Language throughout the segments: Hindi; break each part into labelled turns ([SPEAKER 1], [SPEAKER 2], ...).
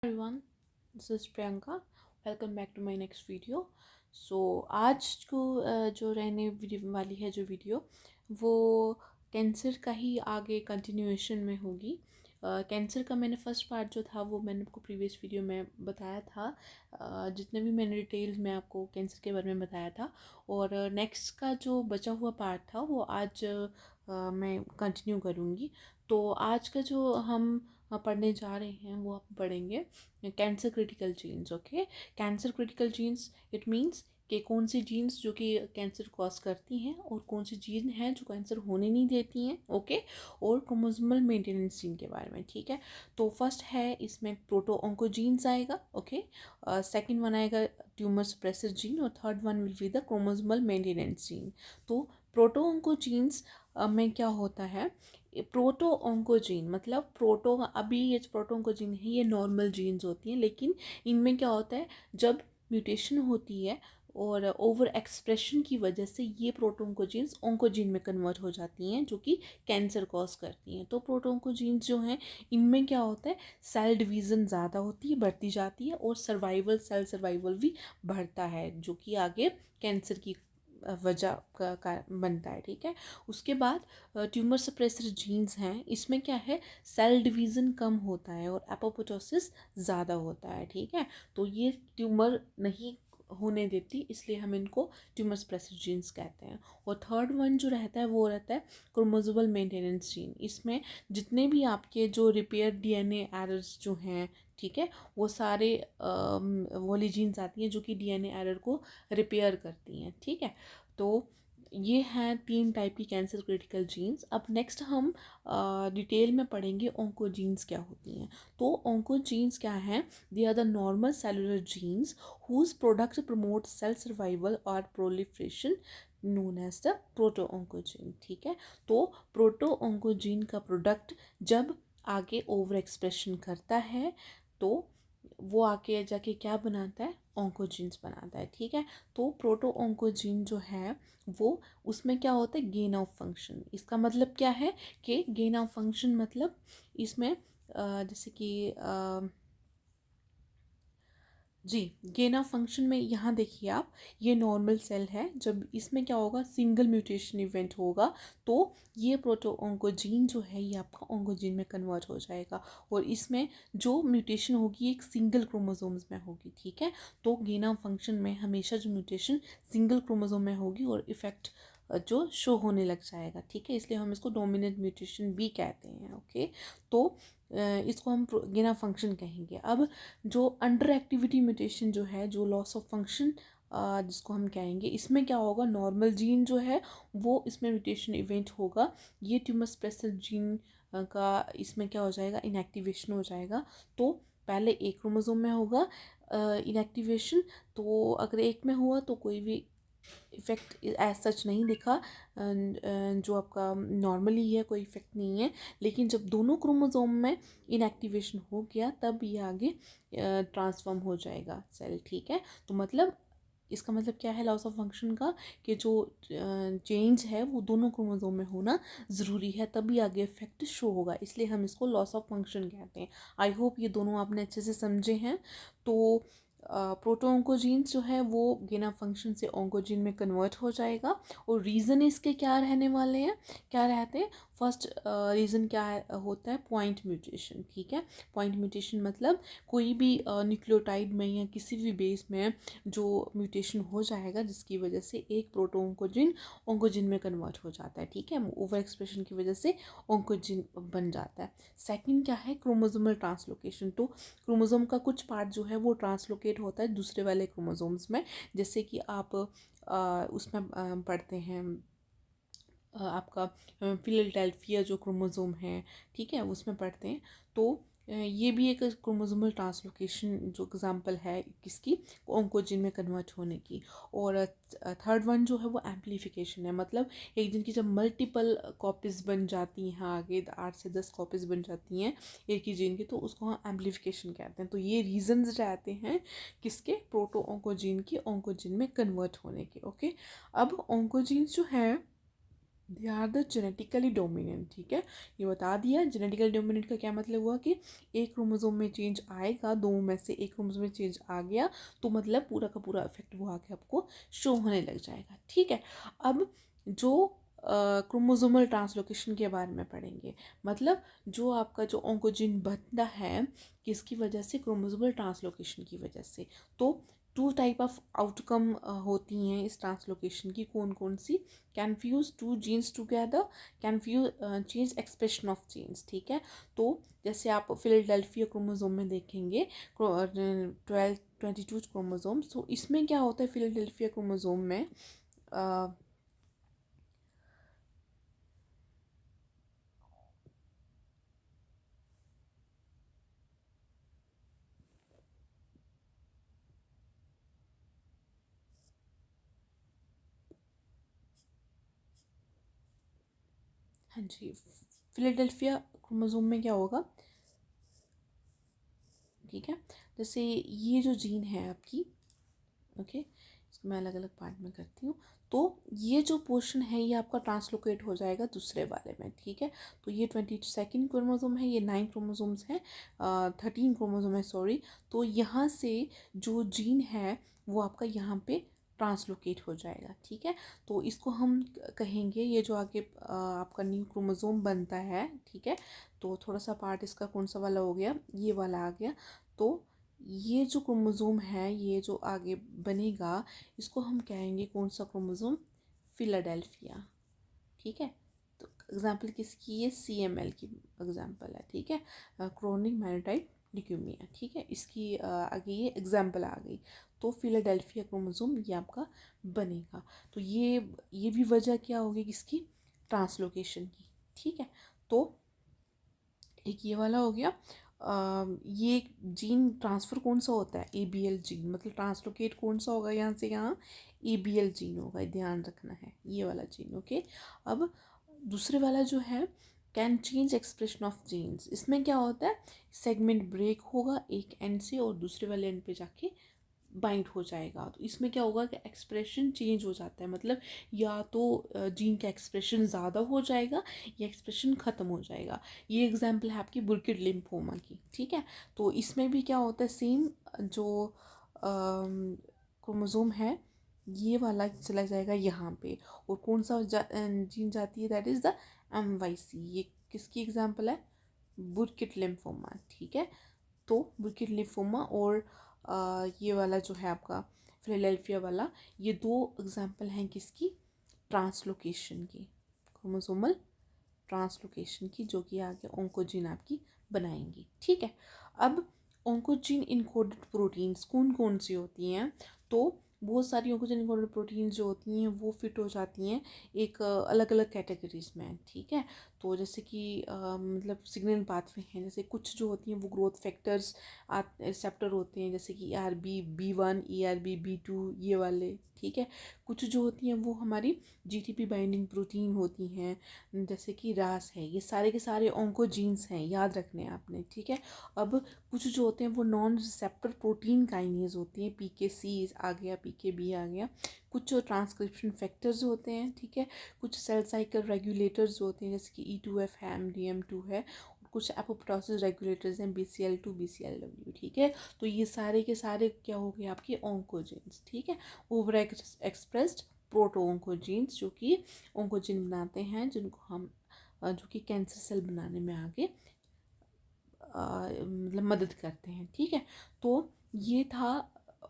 [SPEAKER 1] Everyone, this is Priyanka. Welcome back to my next video. So आज को जो रहने वाली है जो वीडियो वो कैंसर का ही आगे कंटिन्यूएशन में होगी। कैंसर का मैंने फर्स्ट पार्ट जो था वो मैंने आपको प्रीवियस वीडियो में बताया था। जितने भी मैंने डिटेल्स में आपको कैंसर के बारे में बताया था और नेक्स्ट का जो बचा हुआ पार्ट था वो आज मैं कंटिन्यू करूँगी। तो आज का जो हम पढ़ने जा रहे हैं वो आप पढ़ेंगे cancer critical genes. Okay, cancer critical genes it means कि कौन सी जीन्स जो कि कैंसर कॉज करती हैं और कौन सी जीन हैं जो कैंसर होने नहीं देती हैं। ओके, और क्रोमोसोमल मेंटेनेंस जीन के बारे में। ठीक है, तो फर्स्ट है इसमें प्रोटो ऑन्कोजीन्स आएगा। ओके, सेकंड वन आएगा ट्यूमर सप्रेसर जीन और third one will be the chromosomal maintenance gene. तो प्रोटो ऑन्कोजीन्स में क्या होता है, प्रोटो ऑन्कोजीन मतलब प्रोटो, अभी ये जो प्रोटो ऑन्कोजीन है ये नॉर्मल जीन्स होती हैं, लेकिन इनमें क्या होता है जब म्यूटेशन होती है और ओवर एक्सप्रेशन की वजह से ये प्रोटो ऑन्कोजीन्स ऑन्कोजीन में कन्वर्ट हो जाती हैं जो कि कैंसर कॉज करती हैं। तो प्रोटो ऑन्कोजीन्स जो हैं इनमें क्या होता है, सेल डिवीज़न ज़्यादा होती है, बढ़ती जाती है और सेल सर्वाइवल भी बढ़ता है जो कि आगे कैंसर की वजह का बनता है। ठीक है, उसके बाद ट्यूमर सप्रेसर जीन्स हैं, इसमें क्या है सेल डिवीज़न कम होता है और एपोप्टोसिस ज़्यादा होता है। ठीक है, तो ये ट्यूमर नहीं होने देती, इसलिए हम इनको ट्यूमर सप्रेसर जीन्स कहते हैं। और थर्ड वन जो रहता है वो रहता है क्रोमोसोमल मेंटेनेंस जीन। इसमें जितने भी आपके जो रिपेयर डीएनए एरर्स जो हैं, ठीक है, वो सारे वाली जीन्स आती हैं जो कि डीएनए एरर को रिपेयर करती हैं। ठीक है, तो ये हैं 3 टाइप की कैंसर क्रिटिकल जीन्स। अब नेक्स्ट हम डिटेल में पढ़ेंगे ऑन्कोजीन्स क्या होती हैं। तो ऑन्कोजीन्स क्या हैं, they are the normal cellular genes whose product promote cell survival और proliferation known as the proto oncogene. ठीक है, तो प्रोटो ऑन्कोजीन का प्रोडक्ट जब आगे ओवर एक्सप्रेशन करता है तो वो आके जाके क्या बनाता है, ऑन्कोजीन्स बनाता है। ठीक है, तो प्रोटो ऑन्कोजीन जो है वो उसमें क्या होता है, गेन ऑफ फंक्शन। इसका मतलब क्या है कि गेन ऑफ फंक्शन मतलब इसमें जैसे कि जी, गेन ऑफ फंक्शन में यहाँ देखिए आप, ये नॉर्मल सेल है, जब इसमें क्या होगा सिंगल म्यूटेशन इवेंट होगा तो ये प्रोटो ऑन्कोजीन जो है ये आपका ऑन्कोजीन में कन्वर्ट हो जाएगा और इसमें जो म्यूटेशन होगी एक सिंगल क्रोमोसोम्स में होगी। ठीक है, तो गेन ऑफ फंक्शन में हमेशा जो म्यूटेशन सिंगल क्रोमोसोम में होगी और इफेक्ट जो शो होने लग जाएगा। ठीक है, इसलिए हम इसको डोमिनेंट म्यूटेशन भी कहते हैं। ओके, तो इसको हम गेन ऑफ फंक्शन कहेंगे। अब जो अंडर एक्टिविटी म्यूटेशन जो है, जो लॉस ऑफ फंक्शन जिसको हम कहेंगे, इसमें क्या होगा, नॉर्मल जीन जो है वो इसमें म्यूटेशन इवेंट होगा, ये ट्यूमर सप्रेसर जीन का इसमें क्या हो जाएगा, इनएक्टिवेशन हो जाएगा। तो पहले एक क्रोमोसोम में होगा इनएक्टिवेशन, तो अगर एक में हुआ तो कोई भी इफ़ेक्ट एज सच नहीं दिखा, जो आपका नॉर्मली है कोई इफ़ेक्ट नहीं है। लेकिन जब दोनों क्रोमोसोम में इनएक्टिवेशन हो गया तब ये आगे ट्रांसफॉर्म हो जाएगा सेल। ठीक है, तो मतलब इसका मतलब क्या है लॉस ऑफ फंक्शन का, कि जो चेंज है वो दोनों क्रोमोसोम में होना ज़रूरी है तभी आगे इफेक्ट शो होगा, इसलिए हम इसको लॉस ऑफ फंक्शन कहते हैं। आई होप ये दोनों आपने अच्छे से समझे हैं। तो प्रोटो ऑन्कोजीन्स जो है वो गेन ऑफ फंक्शन से ऑन्कोजीन में कन्वर्ट हो जाएगा और रीज़न इसके क्या रहने वाले हैं, क्या रहते हैं, फर्स्ट रीज़न क्या होता है, पॉइंट म्यूटेशन। ठीक है, पॉइंट म्यूटेशन मतलब कोई भी न्यूक्लियोटाइड में या किसी भी बेस में जो म्यूटेशन हो जाएगा जिसकी वजह से एक प्रोटो ऑन्कोजीन ऑन्कोजीन में कन्वर्ट हो जाता है। ठीक है, ओवर एक्सप्रेशन की वजह से ऑन्कोजीन बन जाता है। सेकंड क्या है, क्रोमोसोमल ट्रांसलोकेशन। तो क्रोमोसोम का कुछ पार्ट जो है वो ट्रांसलोकेट होता है दूसरे वाले क्रोमोसोम्स में, जैसे कि आप उसमें पढ़ते हैं आपका फिलाडेल्फिया जो क्रोमोसोम है, ठीक है, उसमें पढ़ते हैं। तो ये भी एक क्रोमोसोमल ट्रांसलोकेशन जो एग्जांपल है किसकी, ऑन्कोजीन में कन्वर्ट होने की। और थर्ड वन जो है वो एम्प्लीफिकेशन है, मतलब एक दिन की जब मल्टीपल कॉपीज़ बन जाती हैं, आगे 8 से 10 कॉपीज़ बन जाती हैं एक ही जीन की, तो उसको हम एम्प्लीफिकेशन कहते हैं। तो ये रीजंस रहते हैं किसके, प्रोटो ऑन्कोजीन की ऑन्कोजीन में कन्वर्ट होने के। ओके, अब ऑन्कोजीन्स जो है they are the genetically dominant. ठीक है, ये बता दिया। जेनेटिकली डोमिनेंट का क्या मतलब हुआ कि एक क्रोमोसोम में चेंज आएगा, दो में से एक क्रोमोसोम में चेंज आ गया तो मतलब पूरा का पूरा इफेक्ट वो आके आपको शो होने लग जाएगा। ठीक है, अब जो क्रोमोसोमल ट्रांसलोकेशन के बारे में पढ़ेंगे, मतलब जो आपका जो ऑन्कोजीन बनता है किसकी वजह से, क्रोमोसोमल ट्रांसलोकेशन की वजह से। तो टू टाइप ऑफ आउटकम होती हैं इस ट्रांसलोकेशन की, कौन कौन सी, can fuse two genes together, can fuse change expression of genes. ठीक है, तो जैसे आप फिलाडेल्फिया क्रोमोसोम में देखेंगे 22 क्रोमोसोम्स, तो इसमें क्या होता है फिलाडेल्फिया क्रोमोसोम में, हाँ जी, फिलाडेल्फिया क्रोमोसोम में क्या होगा, ठीक है, जैसे ये जो जीन है आपकी, ओके, इसको मैं अलग अलग पार्ट में करती हूँ। तो ये जो पोर्शन है ये आपका ट्रांसलोकेट हो जाएगा दूसरे वाले में। ठीक है, तो ये 22nd क्रोमोसोम है, ये 9 क्रोमोसोम्स हैं, 13 क्रोमोसोम है सॉरी। तो यहाँ से जो जीन है वो आपका यहाँ पे ट्रांसलोकेट हो जाएगा। ठीक है, तो इसको हम कहेंगे, ये जो आगे आपका न्यू क्रोमोसोम बनता है, ठीक है, तो थोड़ा सा पार्ट इसका कौन सा वाला हो गया, ये वाला आ गया। तो ये जो क्रोमोसोम है, ये जो आगे बनेगा, इसको हम कहेंगे कौन सा क्रोमोसोम, फिलाडेल्फिया। ठीक है, तो एग्जाम्पल किसकी, ये CML की एग्जाम्पल है। ठीक है, क्रोनिक माइलोटाइप ल्यूकेमिया। ठीक है, इसकी आगे ये एग्जाम्पल आ गई। तो फिलाडेल्फिया क्रोमोसोम ये आपका बनेगा। तो ये भी वजह क्या होगी किसकी, ट्रांसलोकेशन की। ठीक है, तो एक ये वाला हो गया। ये जीन ट्रांसफ़र कौन सा होता है, ABL जीन, मतलब ट्रांसलोकेट कौन सा होगा यहाँ से यहाँ, ABL जीन होगा, ध्यान रखना है ये वाला जीन। ओके, अब दूसरे वाला जो है can change expression of genes, इसमें क्या होता है, सेगमेंट ब्रेक होगा एक एंड से और दूसरे वाले एंड पे जाके बाइंड हो जाएगा। तो इसमें क्या होगा कि एक्सप्रेशन चेंज हो जाता है, मतलब या तो जीन का एक्सप्रेशन ज़्यादा हो जाएगा या एक्सप्रेशन ख़त्म हो जाएगा। ये एग्जांपल है आपकी बुर्किड लिम्फोमा की। ठीक है, तो इसमें भी क्या होता है, सेम जो क्रोमोसोम है ये वाला चला जाएगा यहाँ पे, और कौन सा जीन जाती है, दैट इज़ द MYC। ये किसकी एग्जांपल है, बुर्किड लिम्फोमा। ठीक है, तो बुर्किड लिम्फोमा और ये वाला जो है आपका फिलाडेल्फिया वाला, ये दो एग्जांपल हैं किसकी, ट्रांसलोकेशन की, क्रोमोसोमल ट्रांसलोकेशन की, जो कि आगे ओंकोजीन आपकी बनाएंगी। ठीक है, अब ओंकोजीन इनकोडेड प्रोटीन्स कौन कौन सी होती हैं, तो बहुत सारी ओंकोजीन इनकोडेड प्रोटीन्स जो होती हैं वो फिट हो जाती हैं एक अलग अलग कैटेगरीज में। ठीक है, तो जैसे कि मतलब सिग्नल पाथवे हैं, जैसे कुछ जो होती हैं वो ग्रोथ फैक्टर्स रिसेप्टर होते हैं, जैसे कि ERB1, ERB2 ये वाले। ठीक है, कुछ जो होती हैं वो हमारी GTP बाइंडिंग प्रोटीन होती हैं, जैसे कि रास है, ये सारे के सारे ओंकोजीन्स हैं, याद रखने हैं आपने। ठीक है, अब कुछ जो होते हैं वो नॉन रिसेप्टर प्रोटीन काइनेज होती हैं, PKC आ गया, PKB आ गया। कुछ ट्रांसक्रिप्शन फैक्टर्स होते हैं, ठीक है, कुछ सेल साइकिल रेगुलेटर्स होते हैं, जैसे कि E2F है, MDM2 है, और कुछ एपोप्टोसिस रेगुलेटर्स हैं, BCL2 BCLW। ठीक है, तो ये सारे के सारे क्या हो गए आपके ओंकोजीन्स। ठीक है, ओवर एक्सप्रेस्ड प्रोटो ओंकोजीन्स जो कि ओंकोजीन बनाते हैं, जिनको हम जो कि कैंसर सेल बनाने में आगे मतलब मदद करते हैं। ठीक है, तो ये था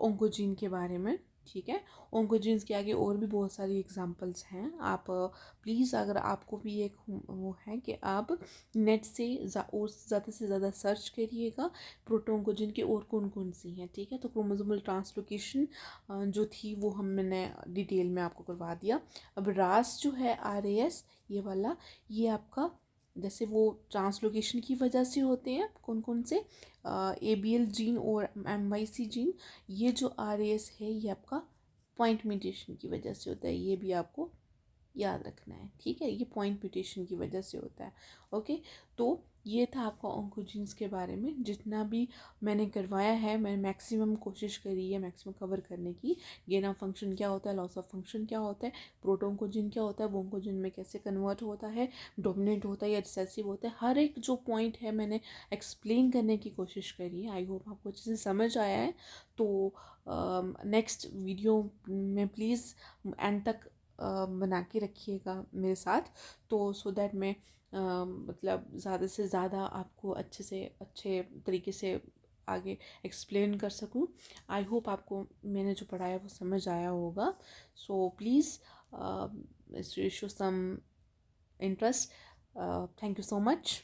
[SPEAKER 1] ओंकोजीन के बारे में। ठीक है, ओंकोजीन्स के आगे और भी बहुत सारी एग्जांपल्स हैं। आप प्लीज़, अगर आपको भी एक वो है कि आप नेट से और ज़्यादा से ज़्यादा सर्च करिएगा प्रोटोंकोजीन की और कौन कौन सी हैं। ठीक है, तो क्रोमोसोमल ट्रांसलोकेशन जो थी वो हमने डिटेल में आपको करवा दिया। अब रास जो है, RAS ये वाला, ये आपका जैसे वो ट्रांसलोकेशन की वजह से होते हैं, कौन कौन से, ABL जीन और MYC जीन। ये जो RAS है ये आपका पॉइंट म्यूटेशन की वजह से होता है, ये भी आपको याद रखना है। ठीक है, ये पॉइंट म्यूटेशन की वजह से होता है। ओके, तो ये था आपका ऑन्कोजीन्स के बारे में। जितना भी मैंने करवाया है, मैंने मैक्सिमम कोशिश करी है मैक्सिमम कवर करने की। गेन ऑफ फंक्शन क्या होता है, लॉस ऑफ फंक्शन क्या होता है, प्रोटोन्कोजिन क्या होता है, वोन्कोजिन में कैसे कन्वर्ट होता है, डोमिनेंट होता है या रिसेसिव होता है, हर एक जो पॉइंट है मैंने एक्सप्लेन करने की कोशिश करी है। आई होप आपको अच्छे से समझ आया है। तो नेक्स्ट वीडियो में प्लीज़ एंड तक बना के रखिएगा मेरे साथ, तो सो दैट मैं मतलब ज़्यादा से ज़्यादा आपको अच्छे से अच्छे तरीके से आगे एक्सप्लेन कर सकूं। आई होप आपको मैंने जो पढ़ाया वो समझ आया होगा। So please show some interest. Thank you so much.